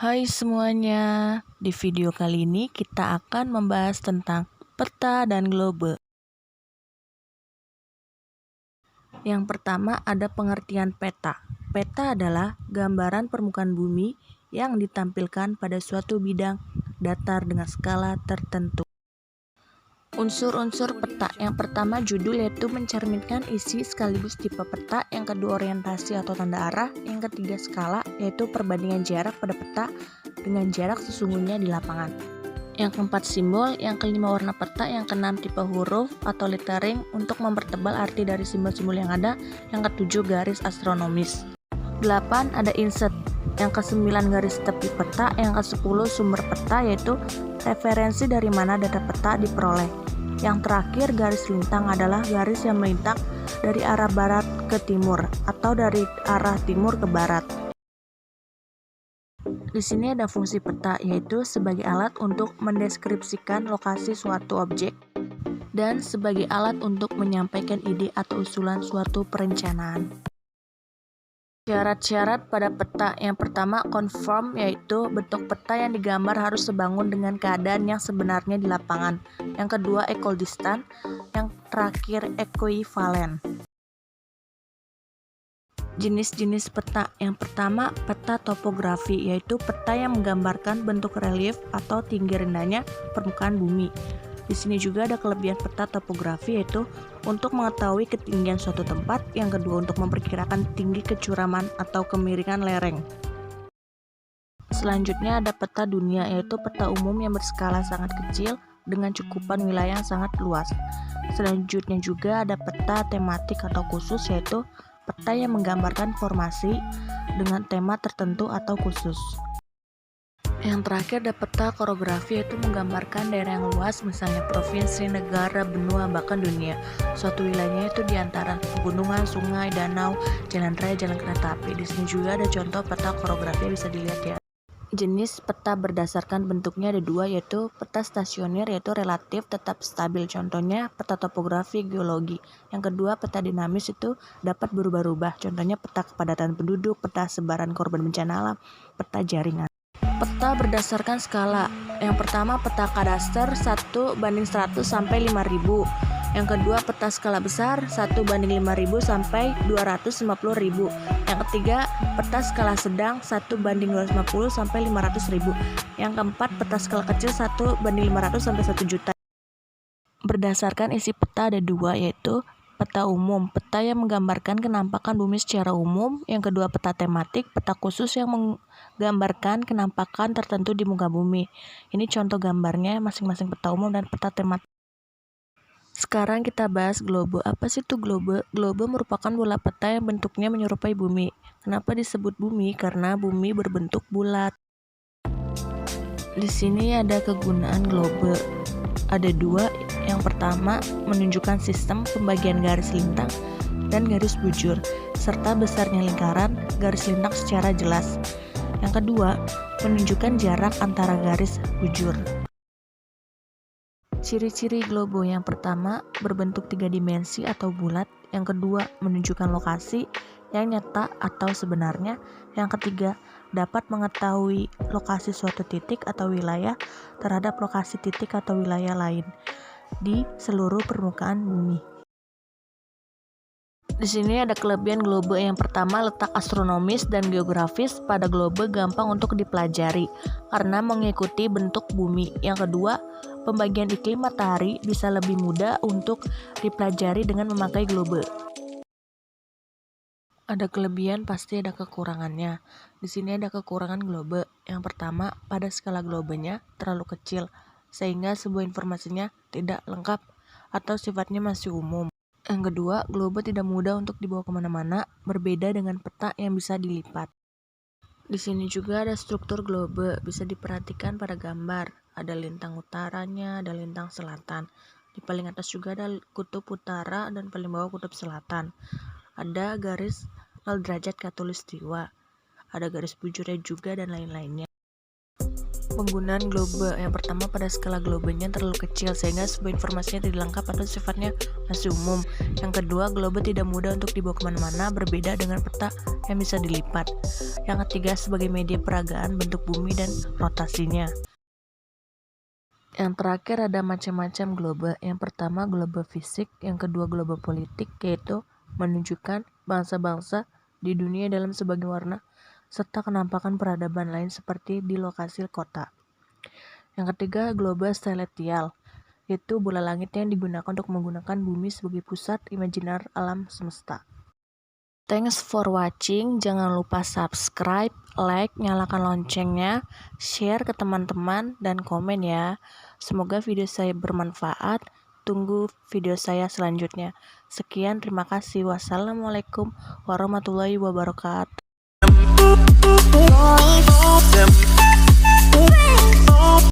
Hai semuanya, di video kali ini kita akan membahas tentang peta dan globe. Yang pertama ada pengertian peta. Peta adalah gambaran permukaan bumi yang ditampilkan pada suatu bidang datar dengan skala tertentu. Unsur-unsur peta. Yang pertama judul, yaitu mencerminkan isi sekaligus tipe peta. Yang kedua orientasi atau tanda arah. Yang ketiga skala, yaitu perbandingan jarak pada peta dengan jarak sesungguhnya di lapangan. Yang keempat simbol. Yang kelima warna peta. Yang keenam tipe huruf atau lettering untuk mempertebal arti dari simbol-simbol yang ada. Yang ketujuh garis astronomis. 8 ada inset. Yang ke-9 garis tepi peta. Yang ke-10 sumber peta, yaitu referensi dari mana data peta diperoleh. Yang terakhir garis lintang adalah garis yang melintang dari arah barat ke timur atau dari arah timur ke barat. Di sini ada fungsi peta, yaitu sebagai alat untuk mendeskripsikan lokasi suatu objek dan sebagai alat untuk menyampaikan ide atau usulan suatu perencanaan. Syarat-syarat pada peta. Yang pertama conform, yaitu bentuk peta yang digambar harus sebangun dengan keadaan yang sebenarnya di lapangan. Yang kedua equidistant, yang terakhir equivalen. Jenis-jenis peta. Yang pertama peta topografi, yaitu peta yang menggambarkan bentuk relief atau tinggi rendahnya permukaan bumi. Di sini juga ada kelebihan peta topografi, yaitu untuk mengetahui ketinggian suatu tempat. Yang kedua untuk memperkirakan tinggi kecuraman atau kemiringan lereng. Selanjutnya ada peta dunia, yaitu peta umum yang berskala sangat kecil dengan cakupan wilayah yang sangat luas. Selanjutnya juga ada peta tematik atau khusus, yaitu peta yang menggambarkan formasi dengan tema tertentu atau khusus. Yang terakhir ada peta koreografi, yaitu menggambarkan daerah yang luas, misalnya provinsi, negara, benua, bahkan dunia. Suatu wilayahnya itu diantara pegunungan, sungai, danau, jalan raya, jalan kereta api. Di sini juga ada contoh peta koreografi, bisa dilihat ya. Jenis peta berdasarkan bentuknya ada dua, yaitu peta stasioner, yaitu relatif tetap stabil. Contohnya peta topografi geologi. Yang kedua peta dinamis, itu dapat berubah-ubah. Contohnya peta kepadatan penduduk, peta sebaran korban bencana alam, peta jaringan. Peta berdasarkan skala. Yang pertama peta kadaster 1:100 sampai 5.000. Yang kedua peta skala besar 1:5.000 sampai 250.000. Yang ketiga peta skala sedang 1:250 sampai 500.000. Yang keempat peta skala kecil 1:500 sampai 1 juta. Berdasarkan isi peta ada dua, yaitu peta umum, peta yang menggambarkan kenampakan bumi secara umum. Yang kedua peta tematik, peta khusus yang menggambarkan kenampakan tertentu di muka bumi. Ini contoh gambarnya masing-masing peta umum dan peta tematik. Sekarang kita bahas globe. Apa sih itu globe? Globe merupakan bola peta yang bentuknya menyerupai bumi. Kenapa disebut bumi? Karena bumi berbentuk bulat. Di sini ada kegunaan globe. Ada dua. Yang pertama menunjukkan sistem pembagian garis lintang dan garis bujur, serta besarnya lingkaran garis lintang secara jelas. Yang kedua menunjukkan jarak antara garis bujur. Ciri-ciri globe. Yang pertama berbentuk 3 dimensi atau bulat. Yang kedua menunjukkan lokasi yang nyata atau sebenarnya. Yang ketiga dapat mengetahui lokasi suatu titik atau wilayah terhadap lokasi titik atau wilayah lain di seluruh permukaan bumi. Di sini ada kelebihan globe. Yang pertama letak astronomis dan geografis pada globe gampang untuk dipelajari karena mengikuti bentuk bumi. Yang kedua pembagian iklim matahari bisa lebih mudah untuk dipelajari dengan memakai globe. Ada kelebihan pasti ada kekurangannya. Di sini ada kekurangan globe. Yang pertama pada skala globenya terlalu kecil sehingga sebuah informasinya tidak lengkap atau sifatnya masih umum. Yang kedua, globe tidak mudah untuk dibawa kemana-mana, berbeda dengan peta yang bisa dilipat. Di sini juga ada struktur globe, bisa diperhatikan pada gambar. Ada lintang utaranya, ada lintang selatan. Di paling atas juga ada kutub utara dan paling bawah kutub selatan. Ada garis 0 derajat khatulistiwa. Ada garis bujurnya juga dan lain-lainnya. Penggunaan globe yang pertama, pada skala globenya terlalu kecil sehingga sebuah informasinya tidak lengkap atau sifatnya masih umum. Yang kedua, globe tidak mudah untuk dibawa kemana-mana, berbeda dengan peta yang bisa dilipat. Yang ketiga, sebagai media peragaan bentuk bumi dan rotasinya. Yang terakhir ada macam-macam globe. Yang pertama globe fisik, yang kedua globe politik, yaitu menunjukkan bangsa-bangsa di dunia dalam sebagian warna serta kenampakan peradaban lain seperti di lokasi kota. Yang ketiga globe celestial, yaitu bola langit yang digunakan untuk menggunakan bumi sebagai pusat imajiner alam semesta. Thanks for watching. Jangan lupa subscribe, like, nyalakan loncengnya, share ke teman-teman, dan komen ya. Semoga video saya bermanfaat. Tunggu video saya selanjutnya. Sekian, terima kasih. Wassalamualaikum warahmatullahi wabarakatuh.